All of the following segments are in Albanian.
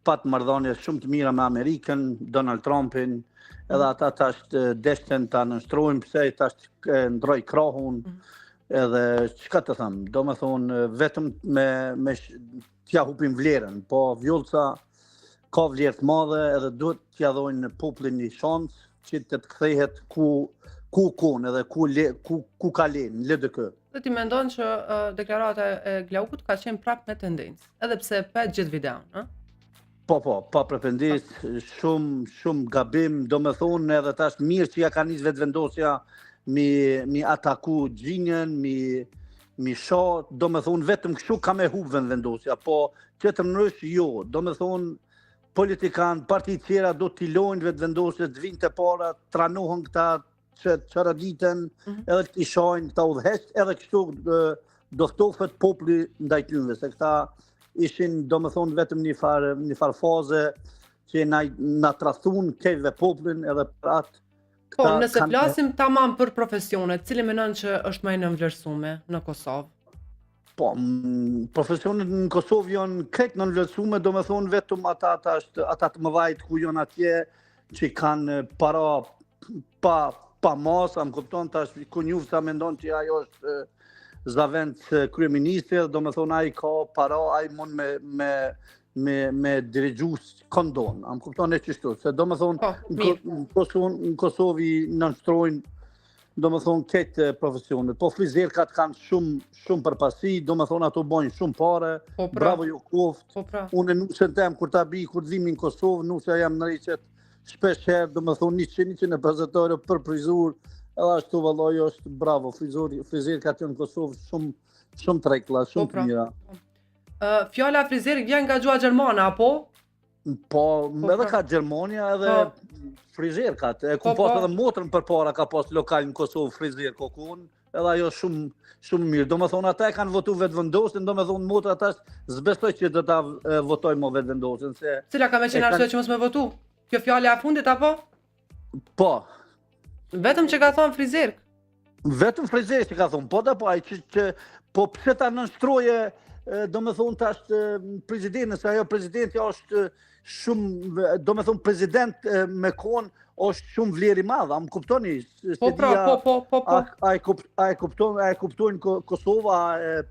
pat marrëdhënie shumë të mira me Amerikën, Donald Trumpin, edhe ata tash deshten ta nënshtrojnë pse tash ndroi krahun, edhe çka të them, domethënë vetëm me t'ja hupin vlerën, po Vjollca ka vlerë të madhe edhe duhet t'ja dhojnë popullin një shansë që të kthehet ku kon edhe ku ka lënë LDK. Dhe ti mendon që deklarata e Glaukut ka qenë prap me tendencë, edhe pse pa gjithë videon, ëh? Pa pretendencë, shumë gabim, domethënë edhe tash mirë që ja ka nis vetëvendosja mi ataku gjinjen, mi shoh, domethënë vetëm kështu ka me hub vendosja, po tjetërmërisht jo, domethënë politikan, partitë tjera do t'i lojnë vetëvendosje, të vinë të para, tranohen këta që çaraditen, edhe t'i shojnë, këta udhëheq, edhe kështu do ftofet populli ndaj tyre, se këta ishin domethënë vetëm një farë faze që na tradhun kejve popullin edhe për atë. Po, nëse flasim tamam për profesionet, cili mendon që është më i nënvlerësuar në Kosovë? Po, profesionet në Kosovë janë krejt nënvlerësuar, domethënë vetëm ata të mëdhajt ku janë atje, që kanë para pa masa, më kupton tash ku njufta mendon që ajo është zavend kryeministri, domethënë ai ka para, ai mund me dirigjues kondon, am kupton e çështu, se domethënë në Kosovë nënshtrojnë domethënë këtë profesionet, po frizerkat kanë shumë përpasi, domethënë ato bojnë shumë pare, bravo ju koft. Unë nusën tem kur ta bi, kur vim në Kosovë, nusja jam në riqet shpesh herë, domethënë 150 € për frizur, edhe ashtu vallai është bravo, frizerkat në Kosovë shumë tregla, shumë të mira. Fjala frizer vjen nga gjuha gjermane, apo? Po, edhe ka Gjermania edhe frizerkat. Ku pas edhe motrën përpara ka pas lokal në Kosovë frizer kokun, edhe ajo shumë mirë. Domethënë ata e kanë votu vetëvendosjen, domethënë motra tash s'besoj që do ta votojmë me vetëvendosjen se. Cila ka më qenë arsye që mos më votu? Kjo fjala e fundit apo? Po. Vetëm që ka thonë frizer? Vetëm frizer që ka thonë, po da po ai që po pse ta nënshtroje domethënë tash presidenti, se ajo presidenti është shumë, domethënë president me kon është shumë vlerë i madh, më kuptoni? Po. A e kuptojnë Kosova,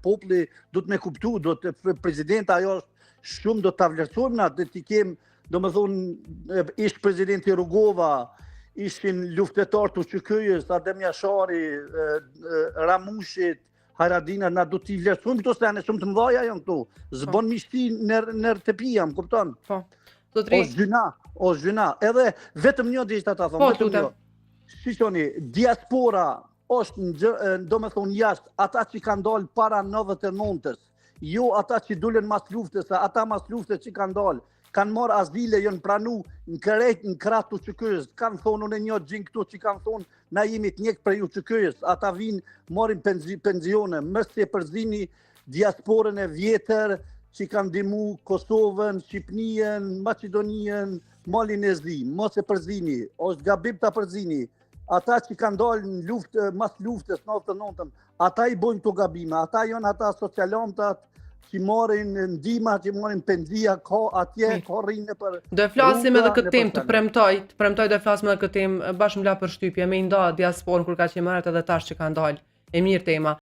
populli do të me kuptu, presidenta ajo është shumë do ta vlerësojmë na, do t'i kem, domethënë ish presidenti Rugova, ishin luftetar të QK-s, Adem Jashari, Ramushit, Haradina, na do t'i vlerësojmë këto sene shumë të mëdhaja janë këtu. Zbon mishti nër të pija, më kupton? Po. O zhyna. Edhe vetëm një dhe ishtë ata thonë, vetëm një. Shishoni, diaspora është domethënë jashtë ata që kanë dalë para 99-s, jo ata që dulen mas luftës, ata mas luftës që kanë dalë, kanë marrë azile, janë pranu në kratë të QK-s, kanë thonë unë një gjinë këtu që kanë thonë na jemi të njëkë për ju QK-s, ata vinë, marrin penzione, mësë e përzini diasporën e vjetër që kanë dimu Kosovën, Shqipnien, Macedonien, Malinezi, mos e përzini, është gabim të përzini. Ata që kanë dalë në luftë, mas luftës në 99-ën, ata i bojnë të gabime, ata janë ata socialantat, që marrin ndihma, që marrin penzia, ka atje, ka rrinë për... Do e flasim edhe këtë temë, të premtoj do e flasim edhe këtë temë bashkë me la për shtypje, me i nda diasporën kur ka që marrët edhe tash që kanë dalë. E mirë tema.